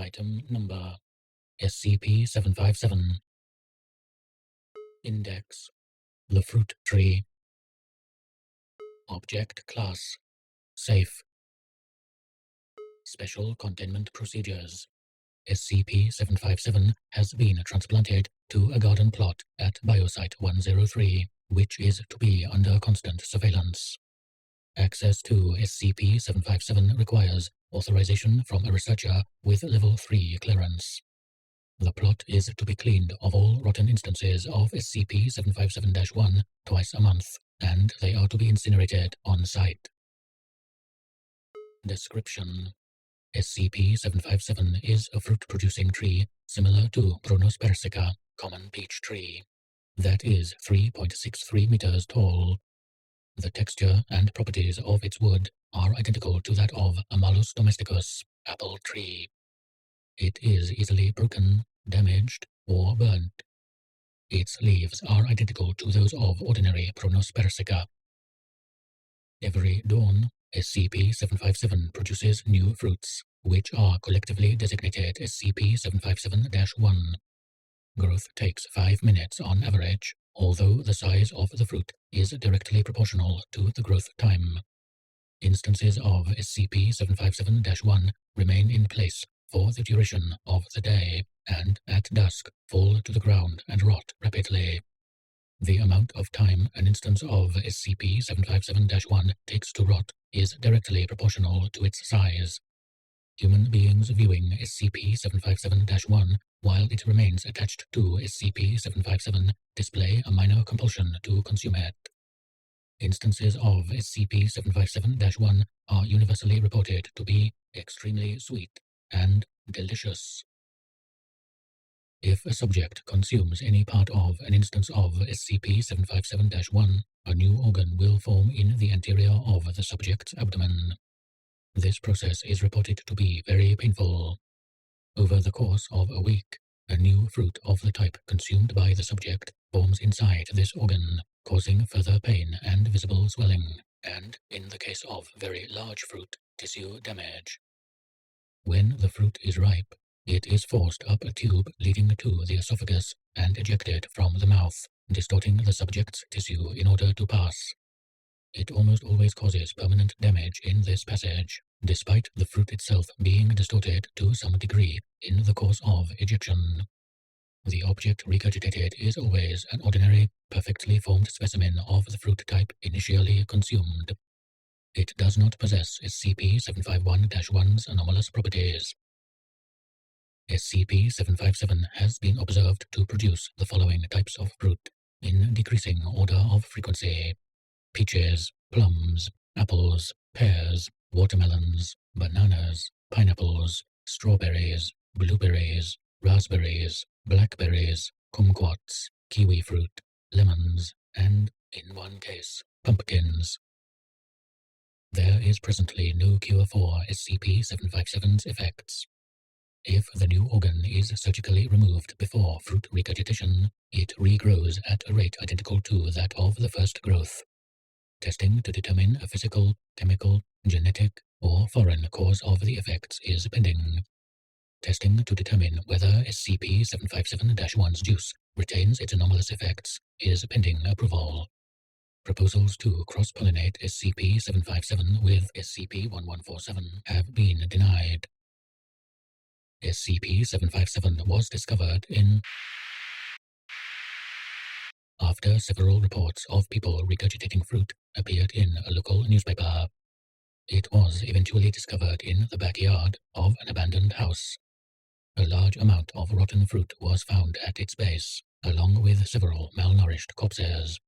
Item Number SCP-757. Index: The Fruit Tree. Object Class: Safe. Special Containment Procedures: SCP-757 has been transplanted to a garden plot at Biosite 103, which is to be under constant surveillance. Access to SCP-757 requires authorization from a researcher with Level 3 clearance. The plot is to be cleaned of all rotten instances of SCP-757-1 twice a month, and they are to be incinerated on site. Description: SCP-757 is a fruit-producing tree similar to Prunus persica, common peach tree, that is 3.63 meters tall. The texture and properties of its wood are identical to that of Amalus domesticus, apple tree. It is easily broken, damaged, or burnt. Its leaves are identical to those of ordinary Prunus persica. Every dawn, SCP-757 produces new fruits, which are collectively designated SCP-757-1. Growth takes 5 minutes on average, although the size of the fruit is directly proportional to the growth time. Instances of SCP-757-1 remain in place for the duration of the day, and at dusk fall to the ground and rot rapidly. The amount of time an instance of SCP-757-1 takes to rot is directly proportional to its size. Human beings viewing SCP-757-1 while it remains attached to SCP-757 display a minor compulsion to consume it. Instances of SCP-757-1 are universally reported to be extremely sweet and delicious. If a subject consumes any part of an instance of SCP-757-1, a new organ will form in the anterior of the subject's abdomen. This process is reported to be very painful. Over the course of a week, a new fruit of the type consumed by the subject forms inside this organ, causing further pain and visible swelling, and, in the case of very large fruit, tissue damage. When the fruit is ripe, it is forced up a tube leading to the esophagus and ejected from the mouth, distorting the subject's tissue in order to pass. It almost always causes permanent damage in this passage, despite the fruit itself being distorted to some degree in the course of ejection. The object regurgitated is always an ordinary, perfectly formed specimen of the fruit type initially consumed. It does not possess SCP-751-1's anomalous properties. SCP-757 has been observed to produce the following types of fruit, in decreasing order of frequency: peaches, plums, apples, pears, watermelons, bananas, pineapples, strawberries, blueberries, raspberries, blackberries, kumquats, kiwi fruit, lemons, and, in one case, pumpkins. There is presently no cure for SCP-757's effects. If the new organ is surgically removed before fruit regurgitation, it regrows at a rate identical to that of the first growth. Testing to determine a physical, chemical, genetic, or foreign cause of the effects is pending. Testing to determine whether SCP-757-1's juice retains its anomalous effects is pending approval. Proposals to cross-pollinate SCP-757 with SCP-1147 have been denied. SCP-757 was discovered in after several reports of people regurgitating fruit appeared in a local newspaper. It was eventually discovered in the backyard of an abandoned house. A large amount of rotten fruit was found at its base, along with several malnourished corpses.